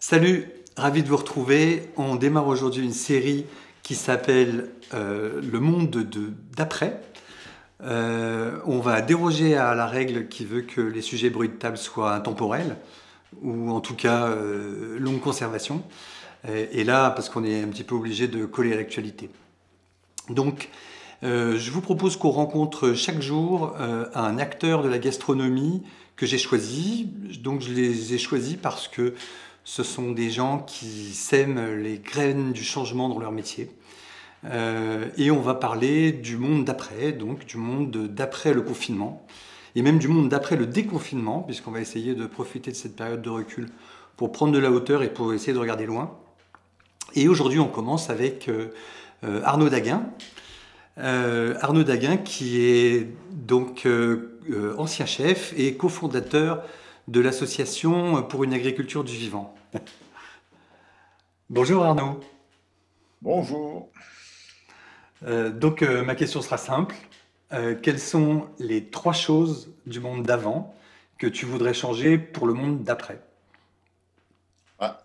Salut, ravi de vous retrouver. On démarre aujourd'hui une série qui s'appelle Le monde d'après. On va déroger à la règle qui veut que les sujets bruit de table soient intemporels, ou en tout cas longue conservation. Et là, parce qu'on est un petit peu obligé de coller à l'actualité. Donc, je vous propose qu'on rencontre chaque jour un acteur de la gastronomie que j'ai choisi. Donc, je les ai choisis parce que ce sont des gens qui sèment les graines du changement dans leur métier. Et on va parler du monde d'après, donc du monde d'après le confinement, et même du monde d'après le déconfinement, puisqu'on va essayer de profiter de cette période de recul pour prendre de la hauteur et pour essayer de regarder loin. Et aujourd'hui, on commence avec Arnaud Daguin. Arnaud Daguin, qui est donc ancien chef et cofondateur de l'association pour une agriculture du vivant. Bonjour Arnaud. Bonjour. Ma question sera simple. Quelles sont les trois choses du monde d'avant que tu voudrais changer pour le monde d'après? Ah,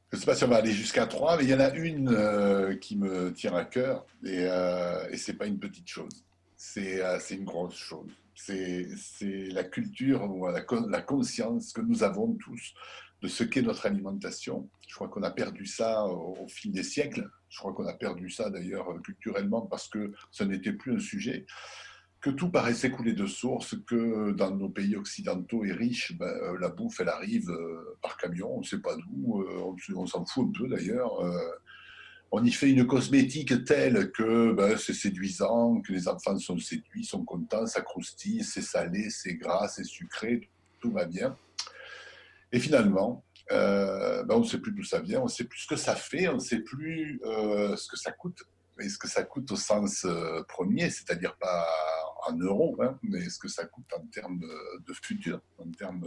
je ne sais pas si on va aller jusqu'à trois, mais il y en a une qui me tient à cœur et c'est pas une petite chose. C'est une grosse chose. C'est la culture ou la conscience que nous avons tous de ce qu'est notre alimentation. Je crois qu'on a perdu ça au fil des siècles. Je crois qu'on a perdu ça d'ailleurs culturellement parce que ce n'était plus un sujet. Que tout paraissait couler de source, que dans nos pays occidentaux et riches, la bouffe, elle arrive par camion, on ne sait pas d'où, on s'en fout un peu d'ailleurs. On y fait une cosmétique telle que c'est séduisant, que les enfants sont séduits, sont contents, ça croustille, c'est salé, c'est gras, c'est sucré, tout va bien. Et finalement, on ne sait plus d'où ça vient, on ne sait plus ce que ça fait, on ne sait plus ce que ça coûte. Et ce que ça coûte au sens premier, c'est-à-dire pas en euros, hein, mais ce que ça coûte en termes de futur, en termes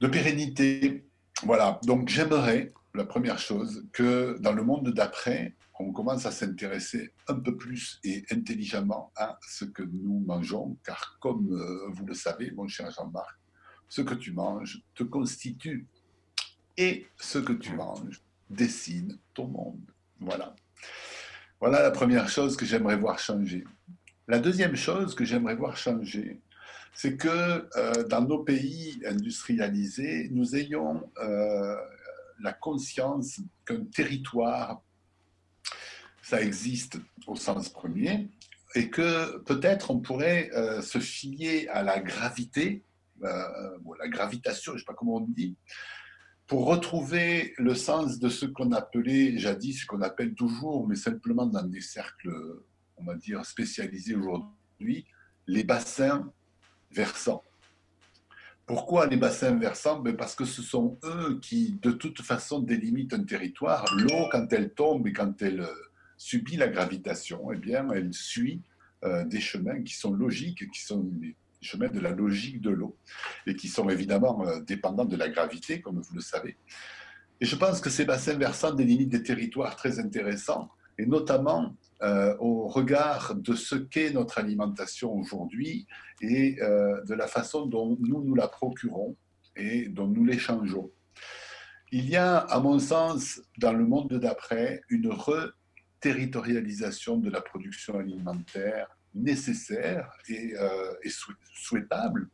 de pérennité. Voilà, donc j'aimerais, la première chose, que dans le monde d'après, on commence à s'intéresser un peu plus et intelligemment à ce que nous mangeons, car comme vous le savez, mon cher Jean-Marc, ce que tu manges te constitue et ce que tu manges dessine ton monde. Voilà. Voilà la première chose que j'aimerais voir changer. La deuxième chose que j'aimerais voir changer, c'est que dans nos pays industrialisés, nous ayons la conscience qu'un territoire, ça existe au sens premier, et que peut-être on pourrait se fier à la gravité, la gravitation, je ne sais pas comment on dit, pour retrouver le sens de ce qu'on appelait jadis, ce qu'on appelle toujours, mais simplement dans des cercles, on va dire, spécialisés aujourd'hui, les bassins versants. Pourquoi les bassins versants? Parce que ce sont eux qui, de toute façon, délimitent un territoire. L'eau, quand elle tombe et quand elle subit la gravitation, eh bien, elle suit des chemins qui sont logiques, qui sont les chemins de la logique de l'eau, et qui sont évidemment dépendants de la gravité, comme vous le savez. Et je pense que ces bassins versants délimitent des territoires très intéressants, et notamment au regard de ce qu'est notre alimentation aujourd'hui et de la façon dont nous la procurons et dont nous l'échangeons. Il y a, à mon sens, dans le monde d'après, une reterritorialisation de la production alimentaire nécessaire et souhaitable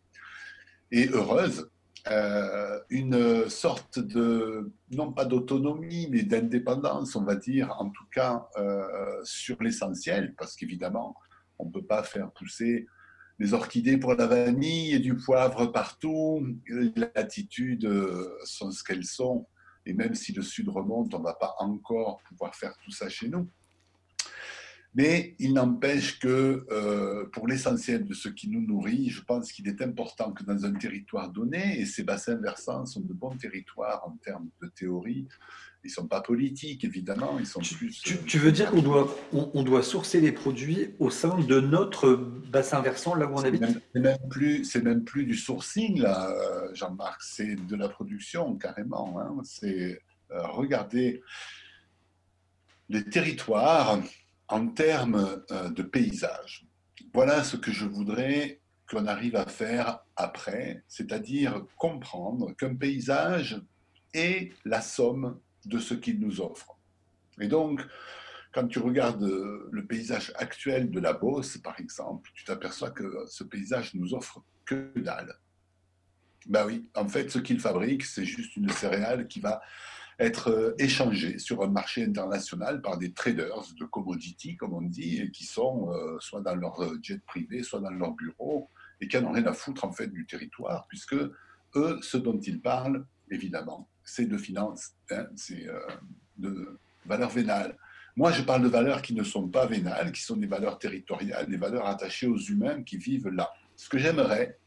et heureuse, une sorte de, non pas d'autonomie, mais d'indépendance, on va dire, en tout cas sur l'essentiel, parce qu'évidemment, on ne peut pas faire pousser des orchidées pour la vanille et du poivre partout. Les latitudes sont ce qu'elles sont, et même si le sud remonte, on ne va pas encore pouvoir faire tout ça chez nous. Mais il n'empêche que pour l'essentiel de ce qui nous nourrit, je pense qu'il est important que dans un territoire donné, et ces bassins versants sont de bons territoires en termes de théorie, ils ne sont pas politiques évidemment, ils sont plus Tu veux dire on doit sourcer les produits au sein de notre bassin versant, là où on habite? c'est même plus du sourcing là, Jean-Marc, c'est de la production carrément. Hein. C'est regarder les territoires en termes de paysage. Voilà ce que je voudrais qu'on arrive à faire après, c'est-à-dire comprendre qu'un paysage, est la somme de ce qu'il nous offre. Et donc, quand tu regardes le paysage actuel de la Beauce, par exemple, tu t'aperçois que ce paysage nous offre que dalle. Ben oui, en fait, ce qu'il fabrique, c'est juste une céréale qui va être échangée sur un marché international par des traders de commodity, comme on dit, et qui sont soit dans leur jet privé, soit dans leur bureau, et qui n'en ont rien à foutre en fait du territoire, puisque eux, ce dont ils parlent, évidemment, c'est de finances, hein, c'est de valeurs vénales. Moi, je parle de valeurs qui ne sont pas vénales, qui sont des valeurs territoriales, des valeurs attachées aux humains qui vivent là. Ce que j'aimerais,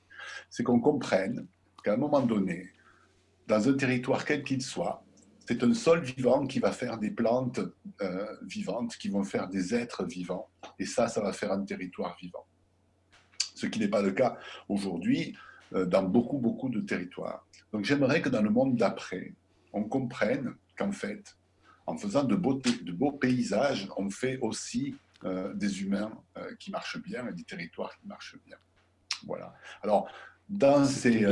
c'est qu'on comprenne qu'à un moment donné, dans un territoire quel qu'il soit, c'est un sol vivant qui va faire des plantes vivantes, qui vont faire des êtres vivants. Et ça va faire un territoire vivant. Ce qui n'est pas le cas aujourd'hui dans beaucoup, beaucoup de territoires. Donc j'aimerais que dans le monde d'après, on comprenne qu'en fait, en faisant de beaux paysages, on fait aussi des humains qui marchent bien et des territoires qui marchent bien. Voilà. Alors, dans ces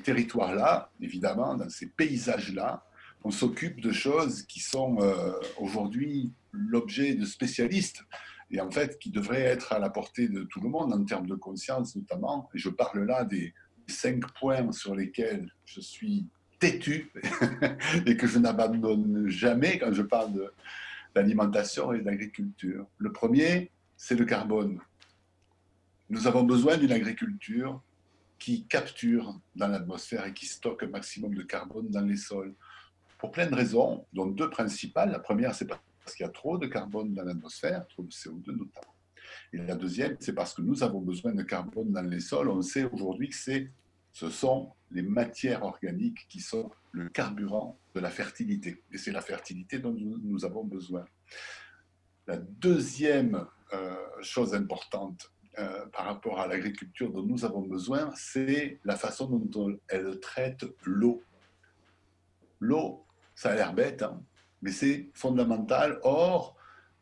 territoires-là, évidemment, dans ces paysages-là, on s'occupe de choses qui sont aujourd'hui l'objet de spécialistes et en fait qui devraient être à la portée de tout le monde en termes de conscience notamment. Et je parle là des 5 points sur lesquels je suis têtu et que je n'abandonne jamais quand je parle d'alimentation et d'agriculture. Le premier, c'est le carbone. Nous avons besoin d'une agriculture qui capture dans l'atmosphère et qui stocke un maximum de carbone dans les sols. Pour plein de raisons, dont 2 principales. La première, c'est parce qu'il y a trop de carbone dans l'atmosphère, trop de CO2 notamment. Et la deuxième, c'est parce que nous avons besoin de carbone dans les sols. On sait aujourd'hui que ce sont les matières organiques qui sont le carburant de la fertilité. Et c'est la fertilité dont nous avons besoin. La deuxième chose importante par rapport à l'agriculture dont nous avons besoin, c'est la façon dont elle traite l'eau. L'eau, ça a l'air bête, hein, mais c'est fondamental. Or,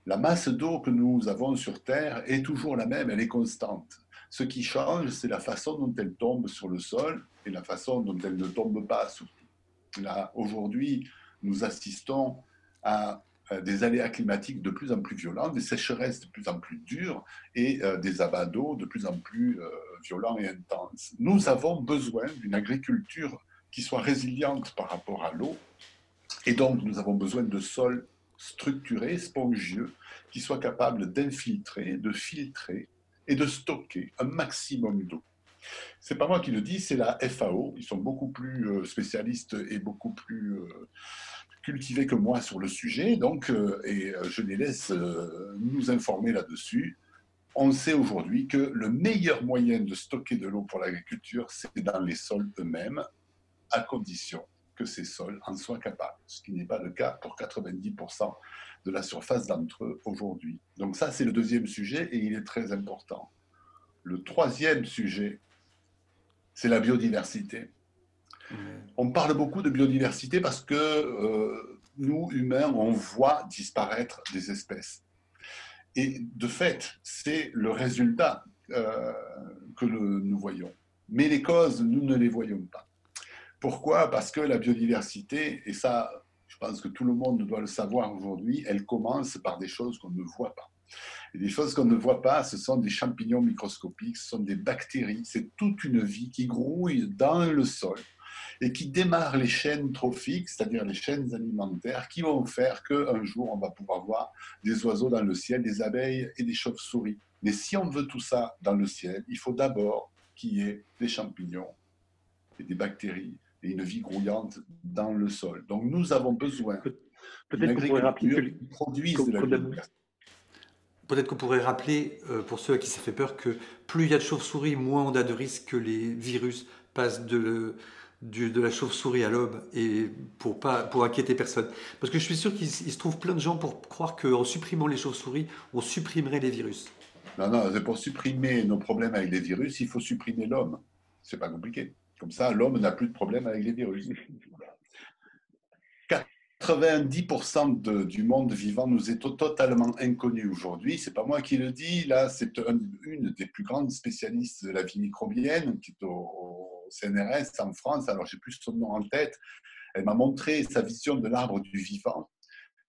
la masse d'eau que nous avons sur Terre est toujours la même, elle est constante. Ce qui change, c'est la façon dont elle tombe sur le sol et la façon dont elle ne tombe pas, surtout. Là, aujourd'hui, nous assistons à des aléas climatiques de plus en plus violents, des sécheresses de plus en plus dures et des abats d'eau de plus en plus violents et intenses. Nous avons besoin d'une agriculture qui soit résiliente par rapport à l'eau, et donc nous avons besoin de sols structurés, spongieux, qui soient capables d'infiltrer, de filtrer et de stocker un maximum d'eau. C'est pas moi qui le dis, c'est la FAO. Ils sont beaucoup plus spécialistes et beaucoup plus cultivés que moi sur le sujet, donc, et je les laisse nous informer là-dessus. On sait aujourd'hui que le meilleur moyen de stocker de l'eau pour l'agriculture, c'est dans les sols eux-mêmes, à condition que ces sols en soient capables, ce qui n'est pas le cas pour 90% de la surface d'entre eux aujourd'hui. Donc ça, c'est le deuxième sujet et il est très important. Le troisième sujet, c'est la biodiversité. On parle beaucoup de biodiversité parce que nous, humains, on voit disparaître des espèces. Et de fait, c'est le résultat que nous voyons. Mais les causes, nous ne les voyons pas. Pourquoi? Parce que la biodiversité, et ça, je pense que tout le monde doit le savoir aujourd'hui, elle commence par des choses qu'on ne voit pas. Et les choses qu'on ne voit pas, ce sont des champignons microscopiques, ce sont des bactéries, c'est toute une vie qui grouille dans le sol et qui démarre les chaînes trophiques, c'est-à-dire les chaînes alimentaires, qui vont faire qu'un jour, on va pouvoir voir des oiseaux dans le ciel, des abeilles et des chauves-souris. Mais si on veut tout ça dans le ciel, il faut d'abord qu'il y ait des champignons et des bactéries et une vie grouillante dans le sol. Donc nous avons besoin d'une agriculture qui produise de la biodiversité. Peut-être qu'on pourrait rappeler, pour ceux à qui ça fait peur, que plus il y a de chauves-souris, moins on a de risque que les virus passent de la chauve-souris à l'homme, et pour inquiéter personne. Parce que je suis sûr qu'il se trouve plein de gens pour croire qu'en supprimant les chauves-souris, on supprimerait les virus. Non, non, c'est pour supprimer nos problèmes avec les virus, il faut supprimer l'homme. C'est pas compliqué. Comme ça, l'homme n'a plus de problème avec les virus. 90% du monde vivant nous est totalement inconnu aujourd'hui. C'est pas moi qui le dis. Là, c'est une des plus grandes spécialistes de la vie microbienne qui est au CNRS en France. Alors, j'ai plus son nom en tête. Elle m'a montré sa vision de l'arbre du vivant.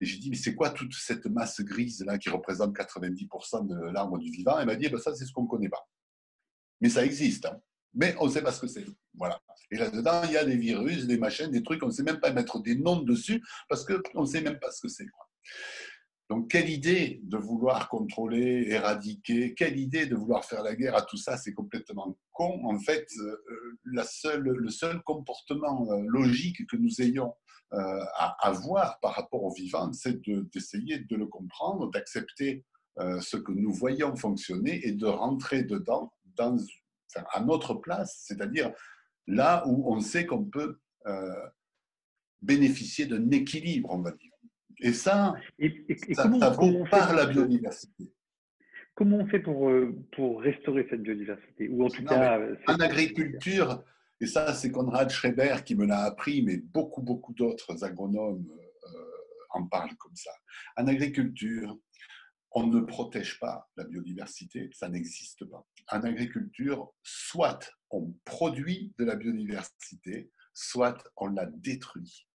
Et j'ai dit, mais c'est quoi toute cette masse grise-là qui représente 90% de l'arbre du vivant? Elle m'a dit, ça, c'est ce qu'on ne connaît pas. Mais ça existe, hein. Mais on ne sait pas ce que c'est. Voilà. Et là-dedans, il y a des virus, des machins, des trucs, on ne sait même pas mettre des noms dessus parce qu'on ne sait même pas ce que c'est. Donc, quelle idée de vouloir contrôler, éradiquer, quelle idée de vouloir faire la guerre à tout ça, c'est complètement con. En fait, le seul comportement logique que nous ayons à avoir par rapport au vivant, c'est d'essayer de le comprendre, d'accepter ce que nous voyons fonctionner et de rentrer dedans à notre place, c'est-à-dire là où on sait qu'on peut bénéficier d'un équilibre, on va dire. Et ça, ça vaut par la biodiversité. Comment on fait pour restaurer cette biodiversité? Ou en tout cas, en agriculture, et ça c'est Konrad Schreiber qui me l'a appris, mais beaucoup d'autres agronomes en parlent comme ça. En agriculture, on ne protège pas la biodiversité, ça n'existe pas. En agriculture, soit on produit de la biodiversité, soit on la détruit.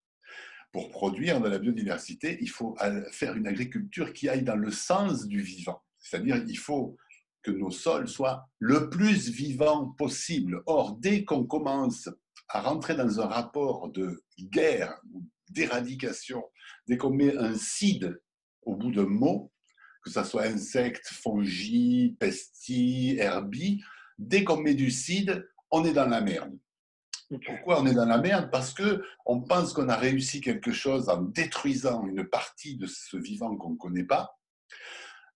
Pour produire de la biodiversité, il faut faire une agriculture qui aille dans le sens du vivant. C'est-à-dire qu'il faut que nos sols soient le plus vivants possible. Or, dès qu'on commence à rentrer dans un rapport de guerre ou d'éradication, dès qu'on met un cide au bout d'un mot, que ce soit insectes, fongies, pestis, herbies, dès qu'on met du cide, on est dans la merde. Pourquoi on est dans la merde? Parce qu'on pense qu'on a réussi quelque chose en détruisant une partie de ce vivant qu'on ne connaît pas.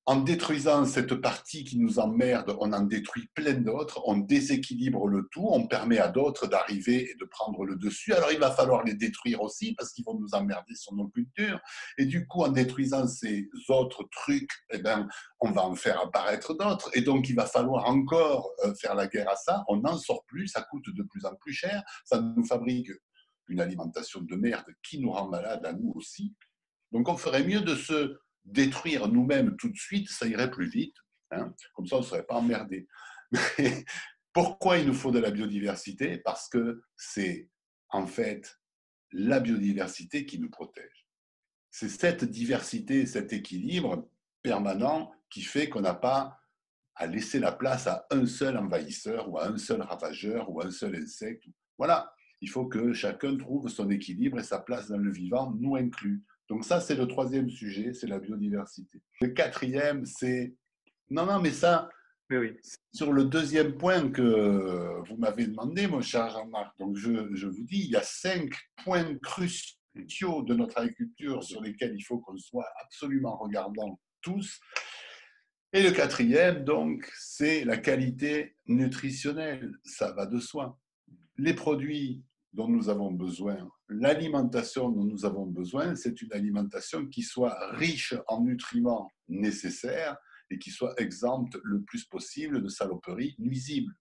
En détruisant cette partie qui nous emmerde, on en détruit plein d'autres, on déséquilibre le tout, on permet à d'autres d'arriver et de prendre le dessus. Alors il va falloir les détruire aussi parce qu'ils vont nous emmerder sur nos cultures. Et du coup, en détruisant ces autres trucs, eh ben, on va en faire apparaître d'autres. Et donc il va falloir encore faire la guerre à ça. On n'en sort plus, ça coûte de plus en plus cher, ça nous fabrique une alimentation de merde qui nous rend malades à nous aussi. Donc on ferait mieux de se détruire nous-mêmes tout de suite, ça irait plus vite, hein. Comme ça on ne serait pas emmerdé. Mais pourquoi il nous faut de la biodiversité? Parce que c'est en fait la biodiversité qui nous protège. C'est cette diversité, cet équilibre permanent qui fait qu'on n'a pas à laisser la place à un seul envahisseur ou à un seul ravageur ou à un seul insecte. Voilà, il faut que chacun trouve son équilibre et sa place dans le vivant, nous inclus. Donc ça, c'est le troisième sujet, c'est la biodiversité. Le quatrième, c'est... Non, mais ça, oui. Sur le deuxième point que vous m'avez demandé, mon cher Jean-Marc, donc je vous dis, il y a 5 points cruciaux de notre agriculture sur lesquels il faut qu'on soit absolument regardants tous. Et le quatrième, donc, c'est la qualité nutritionnelle. Ça va de soi. Les produits dont nous avons besoin, l'alimentation dont nous avons besoin, c'est une alimentation qui soit riche en nutriments nécessaires et qui soit exempte le plus possible de saloperies nuisibles.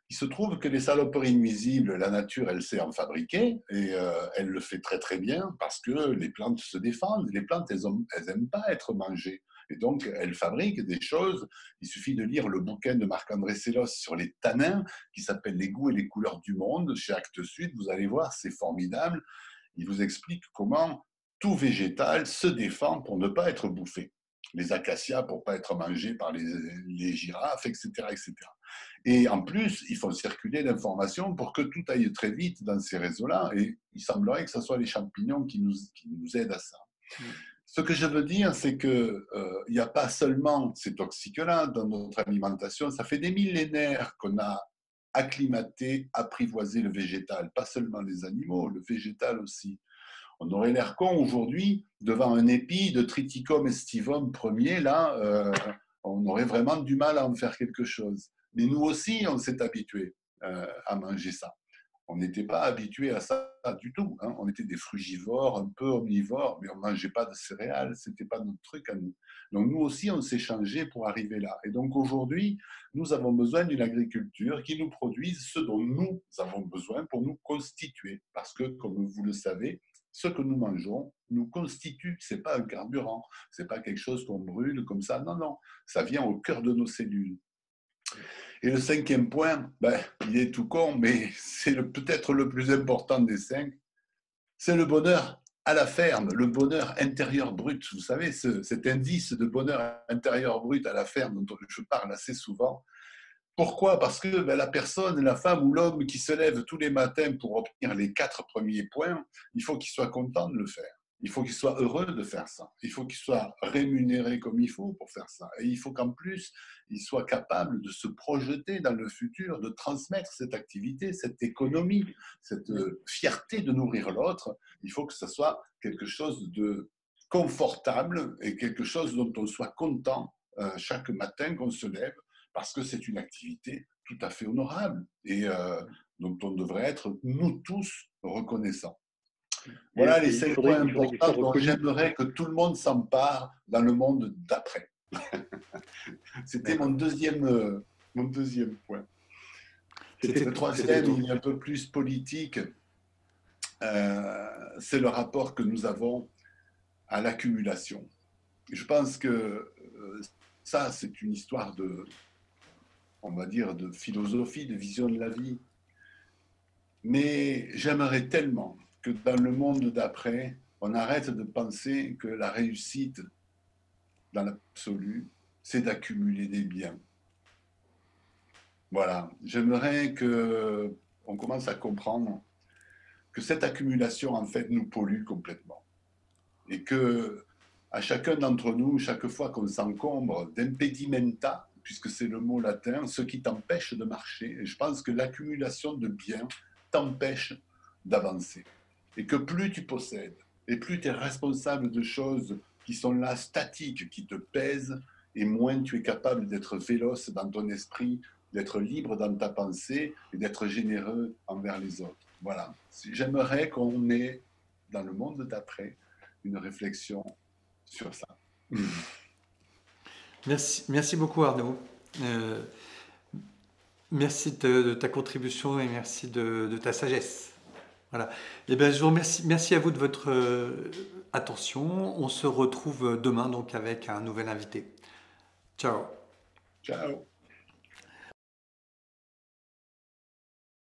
Il se trouve que les saloperies nuisibles, la nature, elle sait en fabriquer et elle le fait très très bien parce que les plantes se défendent. Les plantes, elles n'aiment pas être mangées. Et donc, elles fabriquent des choses. Il suffit de lire le bouquin de Marc-André Sellos sur les tanins, qui s'appelle Les goûts et les couleurs du monde, chez Actes Sud. Vous allez voir, c'est formidable. Il vous explique comment tout végétal se défend pour ne pas être bouffé. Les acacias pour ne pas être mangés par les girafes, etc., etc. Et en plus, ils font circuler l'information pour que tout aille très vite dans ces réseaux-là. Et il semblerait que ce soit les champignons qui nous aident à ça. Ce que je veux dire, c'est qu'il n'y a pas seulement ces toxiques-là dans notre alimentation, ça fait des millénaires qu'on a acclimaté, apprivoisé le végétal, pas seulement les animaux, le végétal aussi. On aurait l'air con aujourd'hui, devant un épi de Triticum estivum premier, là, on aurait vraiment du mal à en faire quelque chose. Mais nous aussi, on s'est habitués à manger ça. On n'était pas habitués à ça du tout, hein. On était des frugivores, un peu omnivores, mais on ne mangeait pas de céréales, ce n'était pas notre truc à nous. Donc nous aussi, on s'est changé pour arriver là. Et donc aujourd'hui, nous avons besoin d'une agriculture qui nous produise ce dont nous avons besoin pour nous constituer. Parce que, comme vous le savez, ce que nous mangeons nous constitue, ce n'est pas un carburant, ce n'est pas quelque chose qu'on brûle comme ça, non, ça vient au cœur de nos cellules. Et le cinquième point, il est tout con, mais c'est peut-être le plus important des 5, c'est le bonheur à la ferme, le bonheur intérieur brut. Vous savez, cet indice de bonheur intérieur brut à la ferme dont je parle assez souvent. Pourquoi? Parce que la personne, la femme ou l'homme qui se lève tous les matins pour obtenir les 4 premiers points, il faut qu'il soit content de le faire. Il faut qu'il soit heureux de faire ça. Il faut qu'il soit rémunéré comme il faut pour faire ça. Et il faut qu'en plus, il soit capable de se projeter dans le futur, de transmettre cette activité, cette économie, cette fierté de nourrir l'autre. Il faut que ce soit quelque chose de confortable et quelque chose dont on soit content chaque matin qu'on se lève, parce que c'est une activité tout à fait honorable et dont on devrait être, nous tous, reconnaissants. Voilà les 5 points importants dont j'aimerais que tout le monde s'empare dans le monde d'après. C'était mon deuxième point. Le troisième, il est un peu plus politique. C'est le rapport que nous avons à l'accumulation. Je pense que ça, c'est une histoire on va dire, de philosophie, de vision de la vie. Mais j'aimerais tellement que dans le monde d'après, on arrête de penser que la réussite, dans l'absolu, c'est d'accumuler des biens. Voilà. J'aimerais qu'on commence à comprendre que cette accumulation, en fait, nous pollue complètement. Et que à chacun d'entre nous, chaque fois qu'on s'encombre d'impedimenta, puisque c'est le mot latin, ce qui t'empêche de marcher. Et je pense que l'accumulation de biens t'empêche d'avancer. Et que plus tu possèdes, et plus tu es responsable de choses qui sont là, statiques, qui te pèsent, et moins tu es capable d'être véloce dans ton esprit, d'être libre dans ta pensée, et d'être généreux envers les autres. Voilà. J'aimerais qu'on ait, dans le monde d'après, une réflexion sur ça. Merci beaucoup Arnaud. Merci de ta contribution et merci de ta sagesse. Voilà. Et bien, je vous remercie. Merci à vous de votre attention. On se retrouve demain donc avec un nouvel invité. Ciao. Ciao.